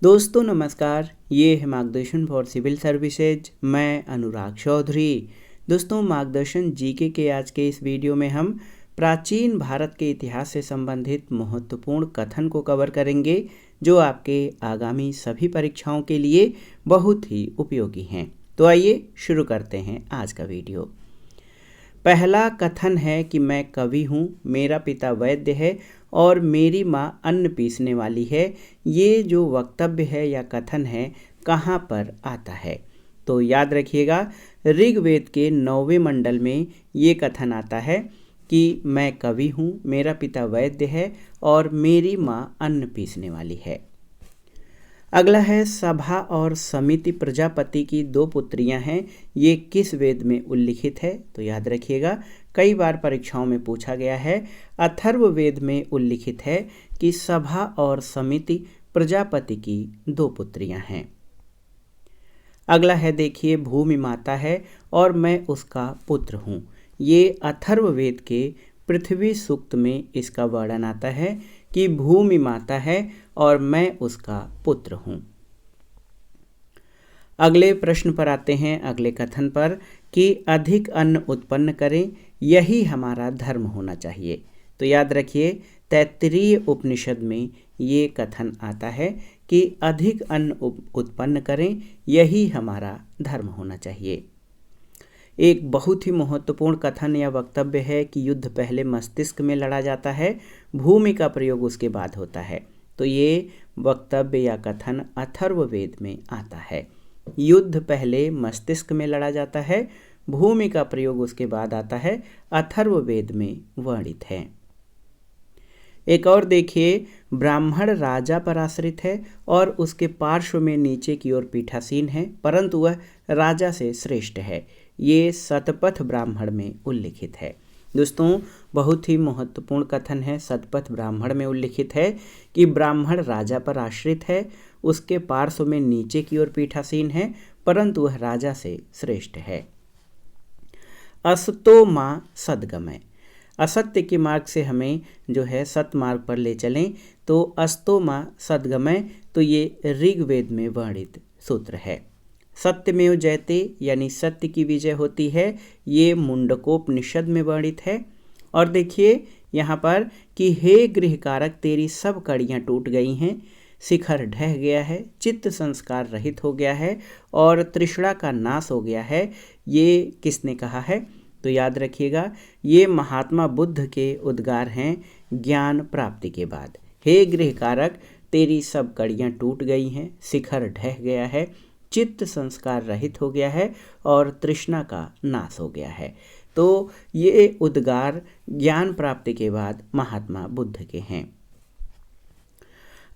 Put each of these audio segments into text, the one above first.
दोस्तों नमस्कार, ये है मार्गदर्शन फॉर सिविल सर्विसेज। मैं अनुराग चौधरी। दोस्तों मार्गदर्शन जीके के आज के इस वीडियो में हम प्राचीन भारत के इतिहास से संबंधित महत्वपूर्ण कथन को कवर करेंगे जो आपके आगामी सभी परीक्षाओं के लिए बहुत ही उपयोगी हैं। तो आइए शुरू करते हैं आज का वीडियो। पहला कथन है कि मैं कवि हूँ, मेरा पिता वैद्य है और मेरी माँ अन्न पीसने वाली है। ये जो वक्तव्य है या कथन है कहाँ पर आता है? तो याद रखिएगा, ऋग्वेद के 9वें मंडल में ये कथन आता है कि मैं कवि हूँ, मेरा पिता वैद्य है और मेरी माँ अन्न पीसने वाली है। अगला है सभा और समिति प्रजापति की 2 पुत्रियां हैं, ये किस वेद में उल्लिखित है? तो याद रखिएगा, कई बार परीक्षाओं में पूछा गया है। अथर्ववेद में उल्लिखित है कि सभा और समिति प्रजापति की 2 पुत्रियां हैं। अगला है देखिए, भूमि माता है और मैं उसका पुत्र हूँ। ये अथर्ववेद के पृथ्वी सूक्त में इसका वर्णन आता है कि भूमि माता है और मैं उसका पुत्र हूँ। अगले प्रश्न पर आते हैं, अगले कथन पर कि अधिक अन्न उत्पन्न करें, यही हमारा धर्म होना चाहिए। तो याद रखिए, तैत्तिरीय उपनिषद में ये कथन आता है कि अधिक अन्न उत्पन्न करें, यही हमारा धर्म होना चाहिए। एक बहुत ही महत्वपूर्ण कथन या वक्तव्य है कि युद्ध पहले मस्तिष्क में लड़ा जाता है, भूमि का प्रयोग उसके बाद होता है। तो ये वक्तव्य या कथन अथर्ववेद में आता है। युद्ध पहले मस्तिष्क में लड़ा जाता है, भूमि का प्रयोग उसके बाद आता है, अथर्ववेद में वर्णित है। एक और देखिए, ब्राह्मण राजा पर आश्रित है और उसके पार्श्व में नीचे की ओर पीठासीन है, परंतु वह राजा से श्रेष्ठ है। ये शतपथ ब्राह्मण में उल्लिखित है। दोस्तों बहुत ही महत्वपूर्ण कथन है, शतपथ ब्राह्मण में उल्लिखित है कि ब्राह्मण राजा पर आश्रित है, उसके पार्श्व में नीचे की ओर पीठासीन है, परंतु वह राजा से श्रेष्ठ है। असतो माँ सद्गमय, असत्य के मार्ग से हमें जो है सत्य मार्ग पर ले चलें, तो अस्तो माँ सद्गमय, तो ये ऋग्वेद में वर्णित सूत्र है। सत्यमेव जयते यानी सत्य की विजय होती है, ये मुंडकोपनिषद में वर्णित है। और देखिए यहाँ पर कि हे गृहकारक, तेरी सब कड़ियाँ टूट गई हैं, शिखर ढह गया है, चित्त संस्कार रहित हो गया है और तृष्णा का नाश हो गया है। ये किसने कहा है? तो याद रखिएगा, ये महात्मा बुद्ध के उद्गार हैं ज्ञान प्राप्ति के बाद। हे गृहकारक, तेरी सब कड़ियाँ टूट गई हैं, शिखर ढह गया है, चित्त संस्कार रहित हो गया है और तृष्णा का नाश हो गया है। तो ये उद्गार ज्ञान प्राप्ति के बाद महात्मा बुद्ध के हैं।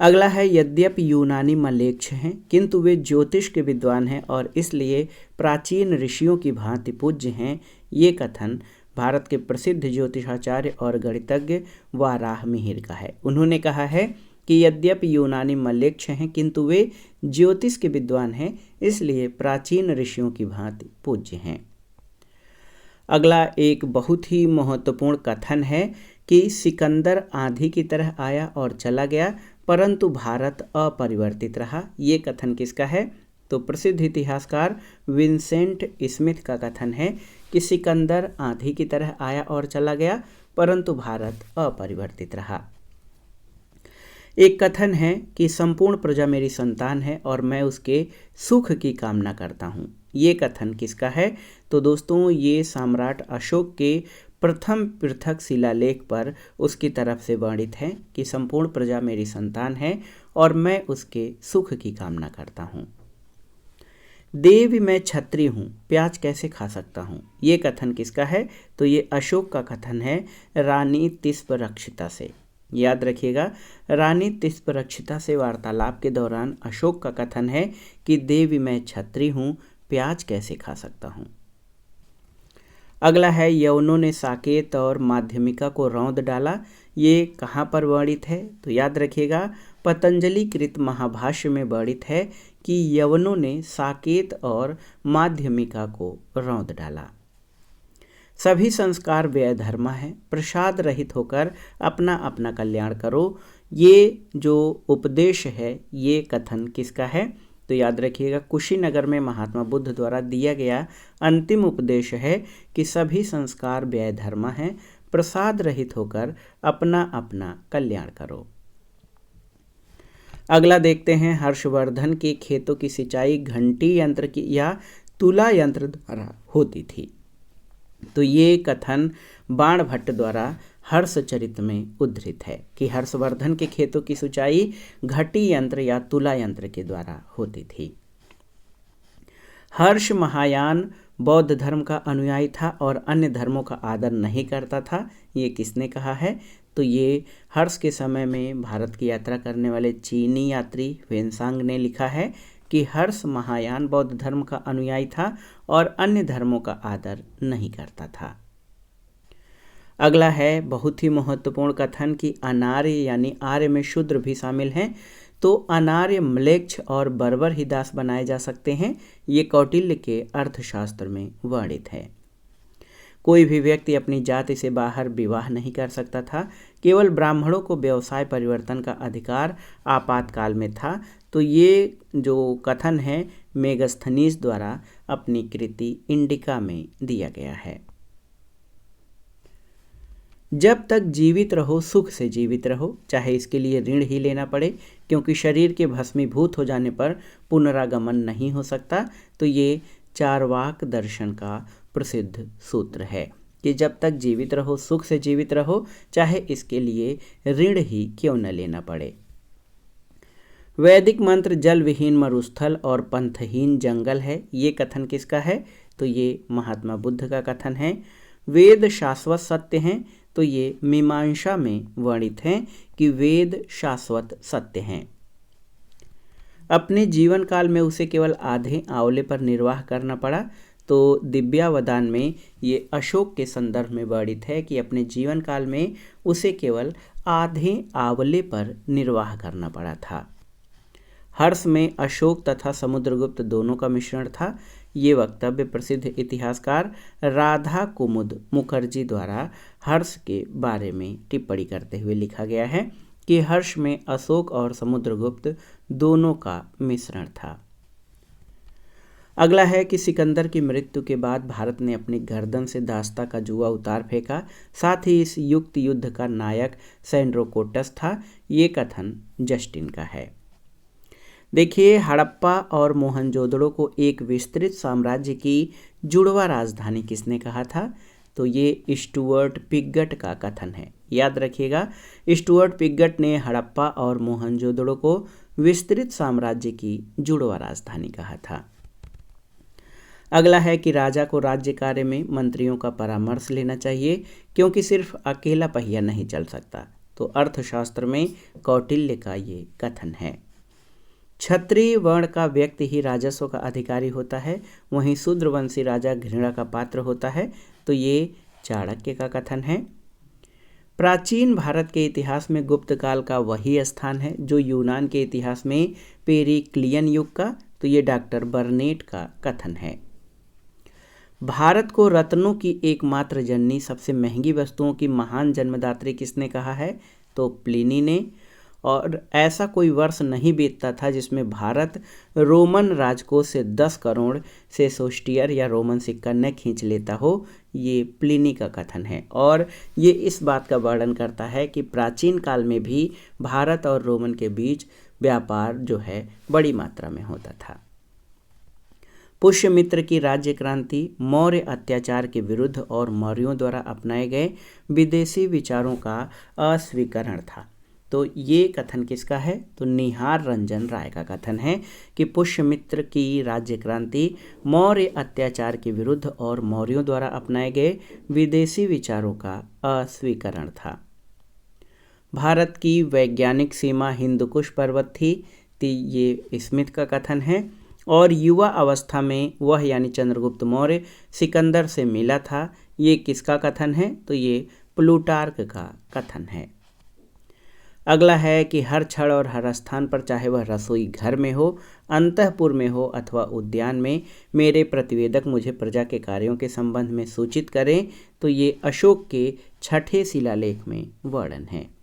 अगला है, यद्यपि यूनानी मलेच्छ हैं किंतु वे ज्योतिष के विद्वान हैं और इसलिए प्राचीन ऋषियों की भांति पूज्य हैं। ये कथन भारत के प्रसिद्ध ज्योतिषाचार्य और गणितज्ञ वाराहमिहिर का है। उन्होंने कहा है कि यद्यपि यूनानी मलेच्छ हैं किंतु वे ज्योतिष के विद्वान हैं, इसलिए प्राचीन ऋषियों की भांति पूज्य हैं। अगला एक बहुत ही महत्वपूर्ण कथन है कि सिकंदर आंधी की तरह आया और चला गया, परंतु भारत अपरिवर्तित रहा। ये कथन किसका है? तो प्रसिद्ध इतिहासकार विंसेंट स्मिथ का कथन है कि सिकंदर आंधी की तरह आया और चला गया, परंतु भारत अपरिवर्तित रहा। एक कथन है कि संपूर्ण प्रजा मेरी संतान है और मैं उसके सुख की कामना करता हूँ। ये कथन किसका है? तो दोस्तों ये सम्राट अशोक के प्रथम पृथक शिलालेख पर उसकी तरफ से वर्णित है कि संपूर्ण प्रजा मेरी संतान है और मैं उसके सुख की कामना करता हूँ। देव मैं क्षत्रिय हूँ, प्याज कैसे खा सकता हूँ? ये कथन किसका है? तो ये अशोक का कथन है रानी तिष्परक्षिता से। याद रखिएगा, रानी तिष्परक्षिता से वार्तालाप के दौरान अशोक का कथन है कि देवी मैं क्षत्रिय हूँ, प्याज कैसे खा सकता हूँ। अगला है, यवनों ने साकेत और माध्यमिका को रौंद डाला। ये कहाँ पर वर्णित है? तो याद रखिएगा, पतंजलि कृत महाभाष्य में वर्णित है कि यवनों ने साकेत और माध्यमिका को रौंद डाला। सभी संस्कार व्यय धर्म है, प्रसाद रहित होकर अपना अपना कल्याण करो। ये जो उपदेश है ये कथन किसका है? तो याद रखिएगा, कुशीनगर में महात्मा बुद्ध द्वारा दिया गया अंतिम उपदेश है कि सभी संस्कार व्यय धर्म हैं, प्रसाद रहित होकर अपना अपना कल्याण करो। अगला देखते हैं, हर्षवर्धन के खेतों की सिंचाई घंटी यंत्र की या तुला यंत्र द्वारा होती थी। तो ये कथन बाणभट्ट द्वारा हर्षचरित में उद्धृत है कि हर्षवर्धन के खेतों की सिंचाई घटी यंत्र या तुला यंत्र के द्वारा होती थी। हर्ष महायान बौद्ध धर्म का अनुयायी था और अन्य धर्मों का आदर नहीं करता था। ये किसने कहा है? तो ये हर्ष के समय में भारत की यात्रा करने वाले चीनी यात्री वेनसांग ने लिखा है कि हर्ष महायान बौद्ध धर्म का अनुयायी था और अन्य धर्मों का आदर नहीं करता था। अगला है बहुत ही महत्वपूर्ण कथन कि अनार्य यानी आर्य में शूद्र भी शामिल हैं, तो अनार्य म्लेच्छ और बर्बर ही दास बनाए जा सकते हैं। ये कौटिल्य के अर्थशास्त्र में वर्णित है। कोई भी व्यक्ति अपनी जाति से बाहर विवाह नहीं कर सकता था। केवल ब्राह्मणों को व्यवसाय परिवर्तन का अधिकार आपातकाल में था। तो ये जो कथन है मेगस्थनीज द्वारा अपनी कृति इंडिका में दिया गया है। जब तक जीवित रहो सुख से जीवित रहो, चाहे इसके लिए ऋण ही लेना पड़े, क्योंकि शरीर के भस्मीभूत हो जाने पर पुनरागमन नहीं हो सकता। तो ये चार्वाक दर्शन का प्रसिद्ध सूत्र है कि जब तक जीवित रहो सुख से जीवित रहो, चाहे इसके लिए ऋण ही क्यों न लेना पड़े। वैदिक मंत्र जल विहीन मरुस्थल और पंथहीन जंगल है। ये कथन किसका है? तो ये महात्मा बुद्ध का कथन है। वेद शाश्वत सत्य हैं, तो ये मीमांसा में वर्णित हैं कि वेद शाश्वत सत्य हैं। अपने जीवन काल में उसे केवल आधे आंवले पर निर्वाह करना पड़ा। तो दिव्यावदान में ये अशोक के संदर्भ में वर्णित है कि अपने जीवन काल में उसे केवल आधे आंवले पर निर्वाह करना पड़ा था। हर्ष में अशोक तथा समुद्रगुप्त दोनों का मिश्रण था। ये वक्तव्य प्रसिद्ध इतिहासकार राधा कुमुद मुखर्जी द्वारा हर्ष के बारे में टिप्पणी करते हुए लिखा गया है कि हर्ष में अशोक और समुद्रगुप्त दोनों का मिश्रण था। अगला है कि सिकंदर की मृत्यु के बाद भारत ने अपनी गर्दन से दास्ता का जुआ उतार फेंका। साथ ही इस युक्त युद्ध का नायक सैंड्रोकोटस था। ये कथन जस्टिन का है। देखिए, हड़प्पा और मोहनजोदड़ो को एक विस्तृत साम्राज्य की जुड़वा राजधानी किसने कहा था? तो ये स्टुअर्ट पिगट का कथन है। याद रखिएगा, स्टुअर्ट पिगट ने हड़प्पा और मोहनजोदड़ो को विस्तृत साम्राज्य की जुड़वा राजधानी कहा था। अगला है कि राजा को राज्य कार्य में मंत्रियों का परामर्श लेना चाहिए, क्योंकि सिर्फ अकेला पहिया नहीं चल सकता। तो अर्थशास्त्र में कौटिल्य का ये कथन है। क्षत्रिय वर्ण का व्यक्ति ही राजस्व का अधिकारी होता है, वहीं शूद्रवंशी राजा घृणा का पात्र होता है। तो ये चाणक्य का कथन है। प्राचीन भारत के इतिहास में गुप्त काल का वही स्थान है जो यूनान के इतिहास में पेरिक्लियन युग का। तो ये डॉक्टर बर्नेट का कथन है। भारत को रत्नों की एकमात्र जननी, सबसे महंगी वस्तुओं की महान जन्मदात्री किसने कहा है? तो प्लिनी ने। और ऐसा कोई वर्ष नहीं बीतता था जिसमें भारत रोमन राजकोष से 10 करोड़ से सोस्टियर या रोमन सिक्का न खींच लेता हो। ये प्लिनी का कथन है और ये इस बात का वर्णन करता है कि प्राचीन काल में भी भारत और रोमन के बीच व्यापार जो है बड़ी मात्रा में होता था। पुष्यमित्र की राज्य क्रांति मौर्य अत्याचार के विरुद्ध और मौर्यों द्वारा अपनाए गए विदेशी विचारों का अस्वीकरण था। तो ये कथन किसका है? तो निहार रंजन राय का कथन है कि पुष्यमित्र की राज्य क्रांति मौर्य अत्याचार के विरुद्ध और मौर्यों द्वारा अपनाए गए विदेशी विचारों का अस्वीकरण था। भारत की वैज्ञानिक सीमा हिंदुकुश पर्वत थी। तो ये स्मिथ का कथन है। और युवा अवस्था में वह यानी चंद्रगुप्त मौर्य सिकंदर से मिला था। ये किसका कथन है? तो ये प्लूटार्क का कथन है। अगला है कि हर क्षण और हर स्थान पर, चाहे वह रसोई घर में हो, अंतःपुर में हो अथवा उद्यान में, मेरे प्रतिवेदक मुझे प्रजा के कार्यों के संबंध में सूचित करें। तो ये अशोक के 6ठे शिलालेख में वर्णन है।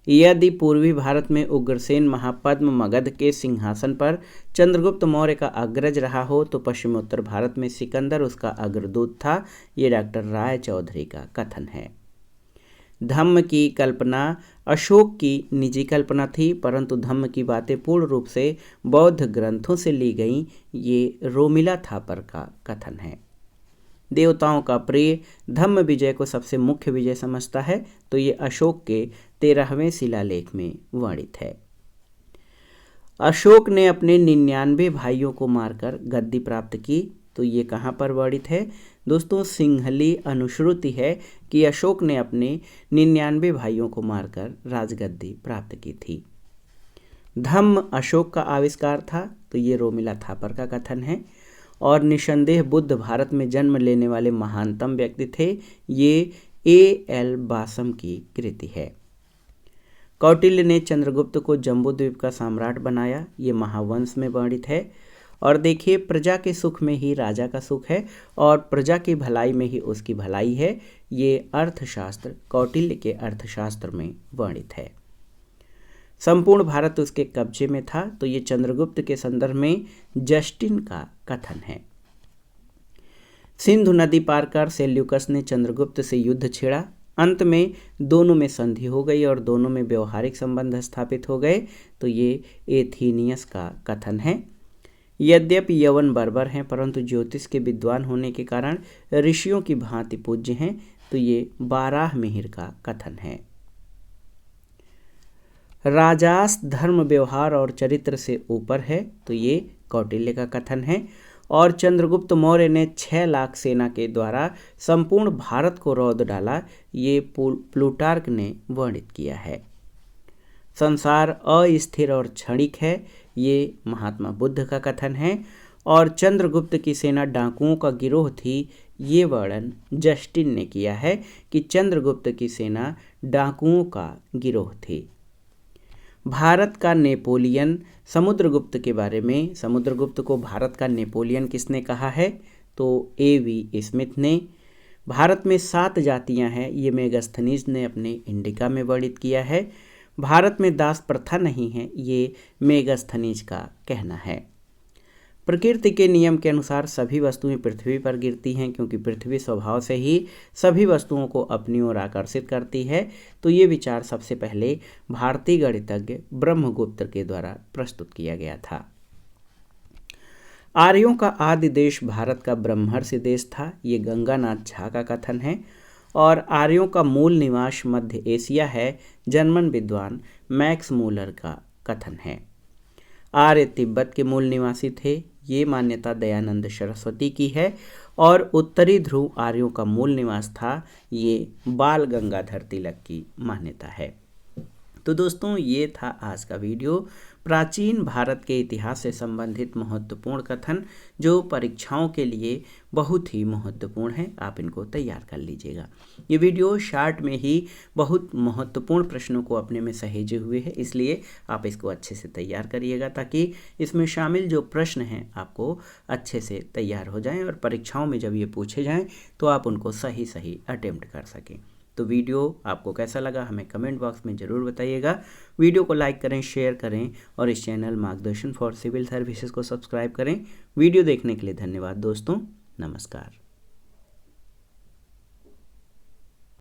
यदि पूर्वी भारत में उग्रसेन महापद्म मगध के सिंहासन पर चंद्रगुप्त मौर्य का अग्रज रहा हो तो पश्चिमोत्तर भारत में सिकंदर उसका अग्रदूत था। ये डॉक्टर राय चौधरी का कथन है। धम्म की कल्पना अशोक की निजी कल्पना थी, परंतु धम्म की बातें पूर्ण रूप से बौद्ध ग्रंथों से ली गईं। ये रोमिला थापर का कथन है। देवताओं का प्रिय धम्म विजय को सबसे मुख्य विजय समझता है, तो ये अशोक के 13वें शिलालेख में वर्णित है। अशोक ने अपने 99 भाइयों को मारकर गद्दी प्राप्त की, तो ये कहाँ पर वर्णित है दोस्तों? सिंहली अनुश्रुति है कि अशोक ने अपने 99 भाइयों को मारकर राजगद्दी प्राप्त की थी। धम्म अशोक का आविष्कार था, तो ये रोमिला थापर का कथन है। और निसंदेह बुद्ध भारत में जन्म लेने वाले महानतम व्यक्ति थे। ये A.L. बासम की कृति है। कौटिल्य ने चंद्रगुप्त को जम्बूद्वीप का सम्राट बनाया, ये महावंश में वर्णित है। और देखिए, प्रजा के सुख में ही राजा का सुख है और प्रजा की भलाई में ही उसकी भलाई है। ये अर्थशास्त्र कौटिल्य के अर्थशास्त्र में वर्णित है। संपूर्ण भारत उसके कब्जे में था, तो ये चंद्रगुप्त के संदर्भ में जस्टिन का कथन है। सिंधु नदी पार कर सेल्यूकस ने चंद्रगुप्त से युद्ध छेड़ा। अंत में दोनों में संधि हो गई और दोनों में व्यवहारिक संबंध स्थापित हो गए, तो ये एथीनियस का कथन है। यद्यपि यवन बर्बर हैं, परंतु ज्योतिष के विद्वान होने के कारण ऋषियों की भांति पूज्य हैं, तो ये बाराहमिहिर का कथन है। राजास धर्म व्यवहार और चरित्र से ऊपर है, तो ये कौटिल्य का कथन है। और चंद्रगुप्त मौर्य ने 6 लाख सेना के द्वारा संपूर्ण भारत को रौंद डाला, ये प्लूटार्क ने वर्णित किया है। संसार अस्थिर और क्षणिक है, ये महात्मा बुद्ध का कथन है। और चंद्रगुप्त की सेना डाकुओं का गिरोह थी, ये वर्णन जस्टिन ने किया है कि चंद्रगुप्त की सेना डाकुओं का गिरोह थी। भारत का नेपोलियन समुद्रगुप्त के बारे में, समुद्रगुप्त को भारत का नेपोलियन किसने कहा है? तो A.V. स्मिथ ने। भारत में 7 जातियां हैं, ये मेगास्थनीज ने अपने इंडिका में वर्णित किया है। भारत में दास प्रथा नहीं है, ये मेगास्थनीज का कहना है। प्रकृति के नियम के अनुसार सभी वस्तुएं पृथ्वी पर गिरती हैं, क्योंकि पृथ्वी स्वभाव से ही सभी वस्तुओं को अपनी ओर आकर्षित करती है। तो ये विचार सबसे पहले भारतीय गणितज्ञ ब्रह्मगुप्त के द्वारा प्रस्तुत किया गया था। आर्यों का आदि देश भारत का ब्रह्मर्षि देश था, ये गंगानाथ झा का कथन है। और आर्यों का मूल निवास मध्य एशिया है, जर्मन विद्वान मैक्स मूलर का कथन है। आर्य तिब्बत के मूल निवासी थे, ये मान्यता दयानंद सरस्वती की है। और उत्तरी ध्रुव आर्यों का मूल निवास था, ये बाल गंगाधर तिलक की मान्यता है। तो दोस्तों, ये था आज का वीडियो, प्राचीन भारत के इतिहास से संबंधित महत्वपूर्ण कथन जो परीक्षाओं के लिए बहुत ही महत्वपूर्ण है। आप इनको तैयार कर लीजिएगा। ये वीडियो शार्ट में ही बहुत महत्वपूर्ण प्रश्नों को अपने में सहेजे हुए है, इसलिए आप इसको अच्छे से तैयार करिएगा ताकि इसमें शामिल जो प्रश्न हैं आपको अच्छे से तैयार हो जाएं और परीक्षाओं में जब ये पूछे जाएं तो आप उनको सही सही अटेम्प्ट कर सकें। तो वीडियो आपको कैसा लगा हमें कमेंट बॉक्स में ज़रूर बताइएगा। वीडियो को लाइक करें, शेयर करें और इस चैनल मार्गदर्शन फॉर सिविल सर्विसेज को सब्सक्राइब करें। वीडियो देखने के लिए धन्यवाद दोस्तों, नमस्कार।